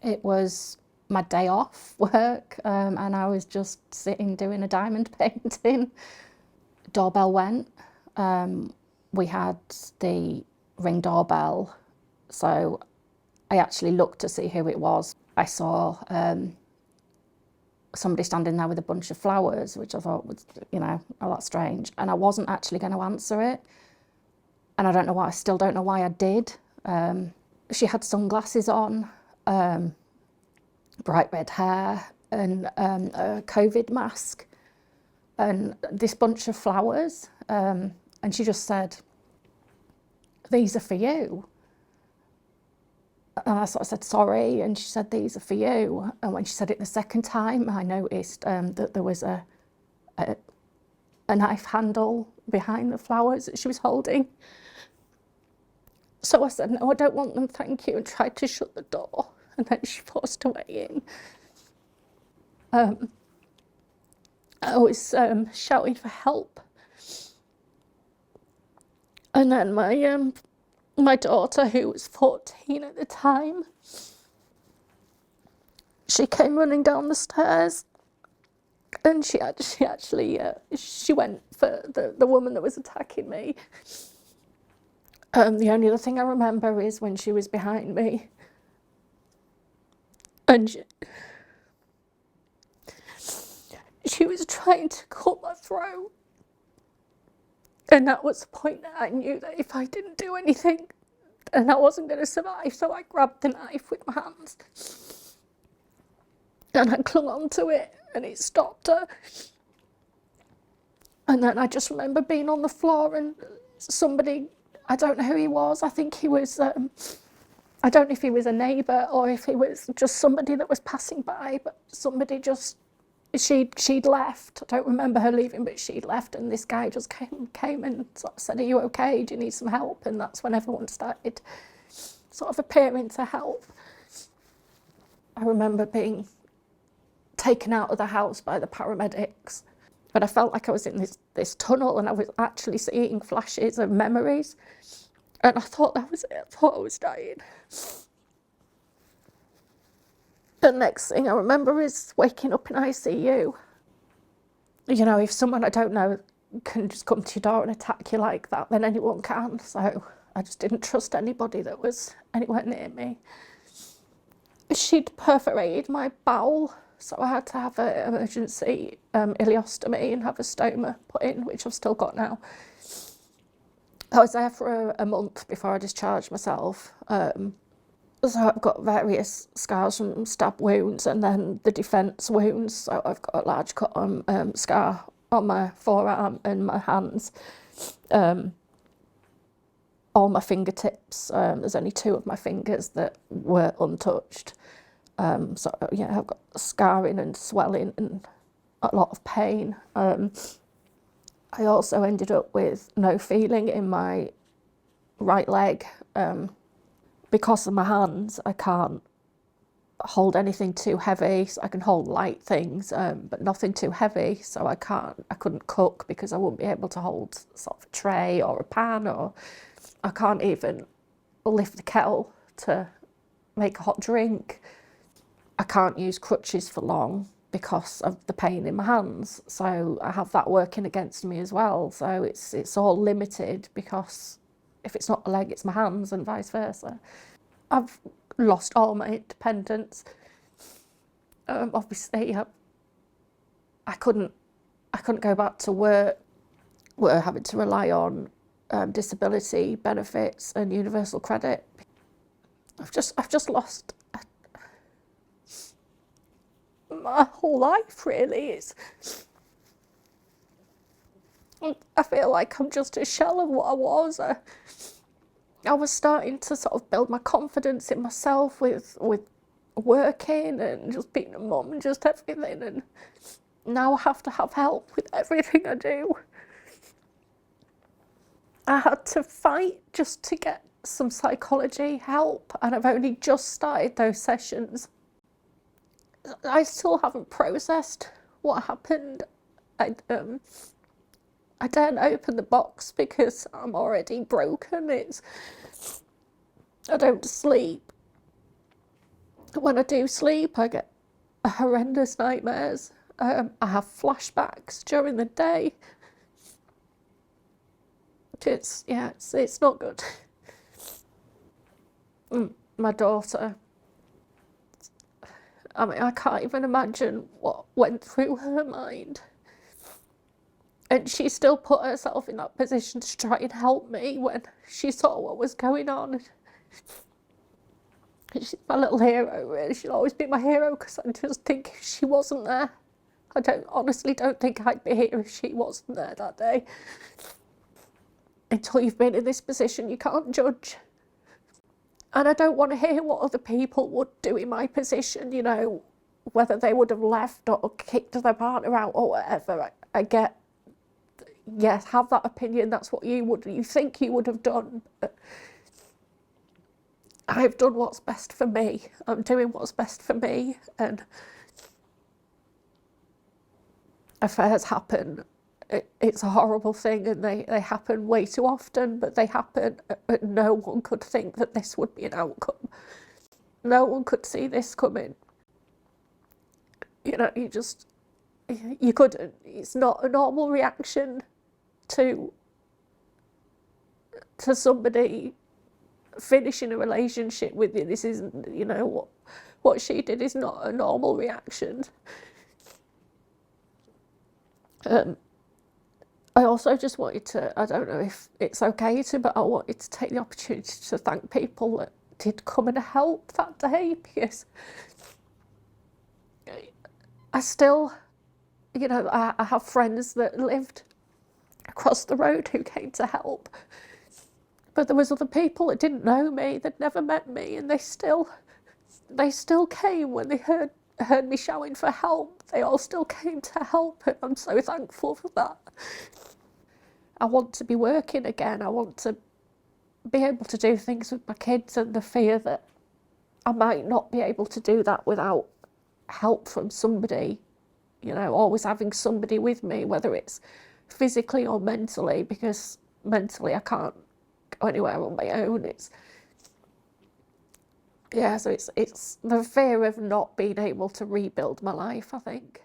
It was my day off work, and I was just sitting doing a diamond painting. Doorbell went. We had the Ring doorbell, so I actually looked to see who it was. I saw somebody standing there with a bunch of flowers, which I thought was, a lot strange. And I wasn't actually going to answer it. And I don't know why, I still don't know why I did. She had sunglasses on, bright red hair, and a COVID mask, and this bunch of flowers. And she just said, "These are for you." And I sort of said, "Sorry," and she said, "These are for you." And when she said it the second time, I noticed that there was a knife handle behind the flowers that she was holding. So I said, "No, I don't want them, thank you," and tried to shut the door. And then she forced her way in. I was shouting for help. And then my daughter, who was 14 at the time, she came running down the stairs, and she went for the woman that was attacking me. The only other thing I remember is when she was behind me, and she was trying to cut my throat. And that was the point that I knew that if I didn't do anything, then I wasn't going to survive. So I grabbed the knife with my hands and I clung onto it, and it stopped her. And then I just remember being on the floor, and somebody, I don't know who he was, I think he was, I don't know if he was a neighbour or if he was just somebody that was passing by, but somebody just, she'd left. I don't remember her leaving, but she'd left, and this guy just came and sort of said, "Are you okay? Do you need some help?" And that's when everyone started sort of appearing to help. I remember being taken out of the house by the paramedics, but I felt like I was in this tunnel, and I was actually seeing flashes of memories, and I thought that was it. I thought I was dying. The next thing I remember is waking up in ICU. If someone I don't know can just come to your door and attack you like that, then anyone can. So I just didn't trust anybody that was anywhere near me. She'd perforated my bowel, so I had to have an emergency ileostomy and have a stoma put in, which I've still got now. I was there for a month before I discharged myself. So I've got various scars from stab wounds, and then the defence wounds. So I've got a large scar on my forearm and my hands, all my fingertips. There's only 2 of my fingers that were untouched. So yeah, I've got scarring and swelling and a lot of pain. I also ended up with no feeling in my right leg. Because of my hands, I can't hold anything too heavy. So I can hold light things, but nothing too heavy. So I couldn't cook because I wouldn't be able to hold sort of a tray or a pan, or I can't even lift the kettle to make a hot drink. I can't use crutches for long because of the pain in my hands. So I have that working against me as well. So it's all limited, because if it's not a leg, it's my hands, and vice versa. I've lost all my independence. Obviously, I couldn't go back to work. We're having to rely on disability benefits and universal credit. I've just lost my whole life, really. I feel like I'm just a shell of what I was. I was starting to sort of build my confidence in myself with working and just being a mum and just everything, and now I have to have help with everything I do. I had to fight just to get some psychology help, and I've only just started those sessions. I still haven't processed what happened. I daren't open the box because I'm already broken. I don't sleep. When I do sleep, I get horrendous nightmares. I have flashbacks during the day. It's not good. My daughter, I mean, I can't even imagine what went through her mind. And she still put herself in that position to try and help me when she saw what was going on. She's my little hero, really. She'll always be my hero, because I just think if she wasn't there, honestly don't think I'd be here if she wasn't there that day. Until you've been in this position, you can't judge. And I don't want to hear what other people would do in my position, you know, whether they would have left or kicked their partner out or whatever. I get, yes, have that opinion, that's what you think you would have done. But I've done what's best for me. I'm doing what's best for me, and affairs happen. It's a horrible thing, and they happen way too often, but they happen, and no one could think that this would be an outcome. No one could see this coming. You know, you couldn't. It's not a normal reaction to somebody finishing a relationship with you. This isn't, you know, what she did is not a normal reaction. I also just wanted to, I don't know if it's okay to, but I wanted to take the opportunity to thank people that did come and help that day, because I still, you know, I have friends that lived across the road who came to help, but there was other people that didn't know me, they'd never met me, and they still came when they heard me shouting for help. They all still came to help, and I'm so thankful for that. I want to be working again. I want to be able to do things with my kids, and the fear that I might not be able to do that without help from somebody, you know, always having somebody with me, whether it's physically or mentally, because mentally I can't go anywhere on my own. So it's the fear of not being able to rebuild my life, I think.